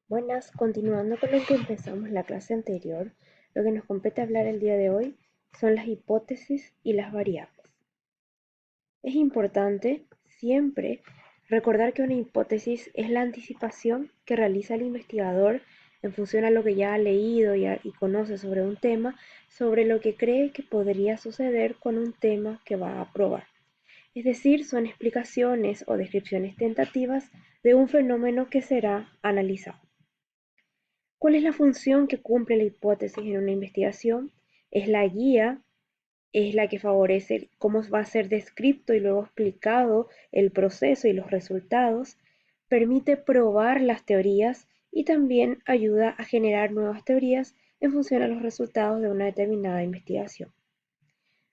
Buenas, continuando con lo que empezamos la clase anterior, lo que nos compete hablar el día de hoy son las hipótesis y las variables. Es importante siempre recordar que una hipótesis es la anticipación que realiza el investigador en función a lo que ya ha leído y conoce sobre un tema, sobre lo que cree que podría suceder con un tema que va a probar. Es decir, son explicaciones o descripciones tentativas de un fenómeno que será analizado. ¿Cuál es la función que cumple la hipótesis en una investigación? Es la guía, es la que favorece cómo va a ser descrito y luego explicado el proceso y los resultados, permite probar las teorías y también ayuda a generar nuevas teorías en función a los resultados de una determinada investigación.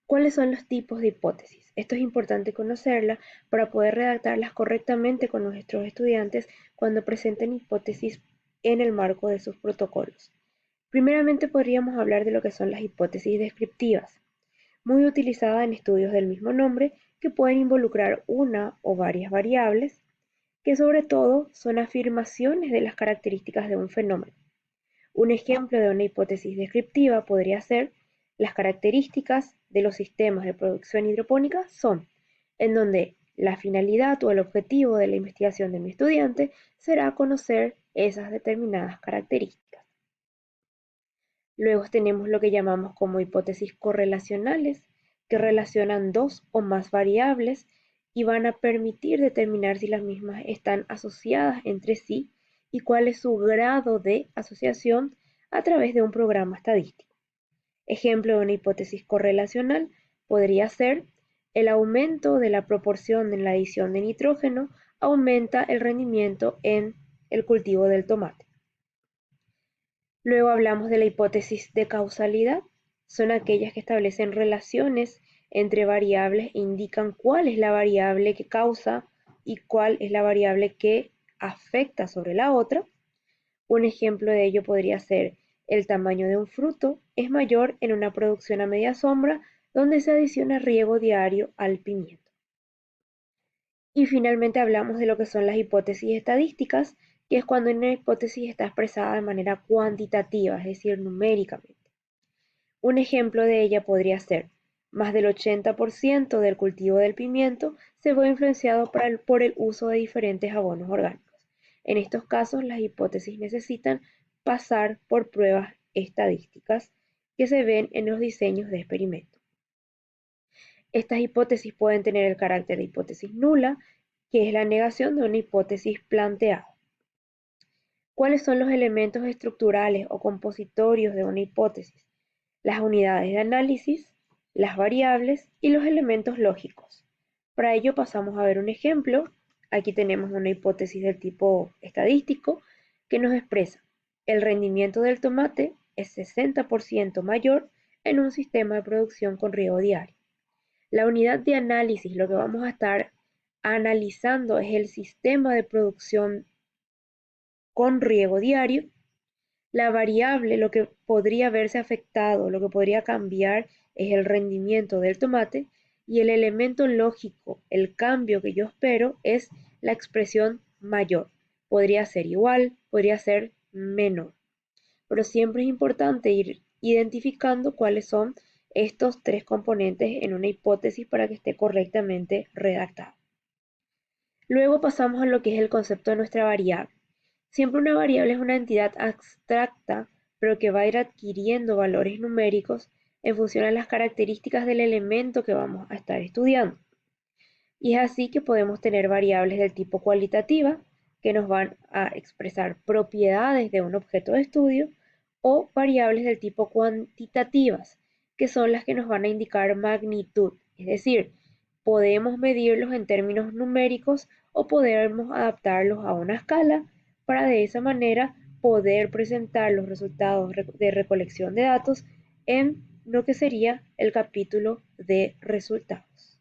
¿Cuáles son los tipos de hipótesis? Esto es importante conocerla para poder redactarlas correctamente con nuestros estudiantes cuando presenten hipótesis en el marco de sus protocolos. Primeramente podríamos hablar de lo que son las hipótesis descriptivas, muy utilizada en estudios del mismo nombre que pueden involucrar una o varias variables, que sobre todo son afirmaciones de las características de un fenómeno. Un ejemplo de una hipótesis descriptiva podría ser: las características de los sistemas de producción hidropónica son, en donde la finalidad o el objetivo de la investigación de mi estudiante será conocer esas determinadas características. Luego tenemos lo que llamamos como hipótesis correlacionales, que relacionan dos o más variables y van a permitir determinar si las mismas están asociadas entre sí y cuál es su grado de asociación a través de un programa estadístico. Ejemplo de una hipótesis correlacional podría ser: el aumento de la proporción en la adición de nitrógeno aumenta el rendimiento en el cultivo del tomate. Luego hablamos de la hipótesis de causalidad. Son aquellas que establecen relaciones entre variables e indican cuál es la variable que causa y cuál es la variable que afecta sobre la otra. Un ejemplo de ello podría ser: el tamaño de un fruto es mayor en una producción a media sombra donde se adiciona riego diario al pimiento. Y finalmente hablamos de lo que son las hipótesis estadísticas, que es cuando una hipótesis está expresada de manera cuantitativa, es decir, numéricamente. Un ejemplo de ella podría ser: más del 80% del cultivo del pimiento se ve influenciado por el uso de diferentes abonos orgánicos. En estos casos, las hipótesis necesitan pasar por pruebas estadísticas que se ven en los diseños de experimento. Estas hipótesis pueden tener el carácter de hipótesis nula, que es la negación de una hipótesis planteada. ¿Cuáles son los elementos estructurales o compositorios de una hipótesis? Las unidades de análisis, las variables y los elementos lógicos. Para ello pasamos a ver un ejemplo. Aquí tenemos una hipótesis del tipo estadístico que nos expresa: el rendimiento del tomate es 60% mayor en un sistema de producción con riego diario. La unidad de análisis, lo que vamos a estar analizando es el sistema de producción con riego diario. La variable, lo que podría verse afectado, lo que podría cambiar, es el rendimiento del tomate, y el elemento lógico, el cambio que yo espero, es la expresión mayor. Podría ser igual, podría ser menor, pero siempre es importante ir identificando cuáles son estos tres componentes en una hipótesis para que esté correctamente redactada. Luego pasamos a lo que es el concepto de nuestra variable. Siempre una variable es una entidad abstracta, pero que va a ir adquiriendo valores numéricos en función a las características del elemento que vamos a estar estudiando. Y es así que podemos tener variables del tipo cualitativa, que nos van a expresar propiedades de un objeto de estudio, o variables del tipo cuantitativas, que son las que nos van a indicar magnitud, es decir, podemos medirlos en términos numéricos o podemos adaptarlos a una escala para de esa manera poder presentar los resultados de recolección de datos en lo que sería el capítulo de resultados.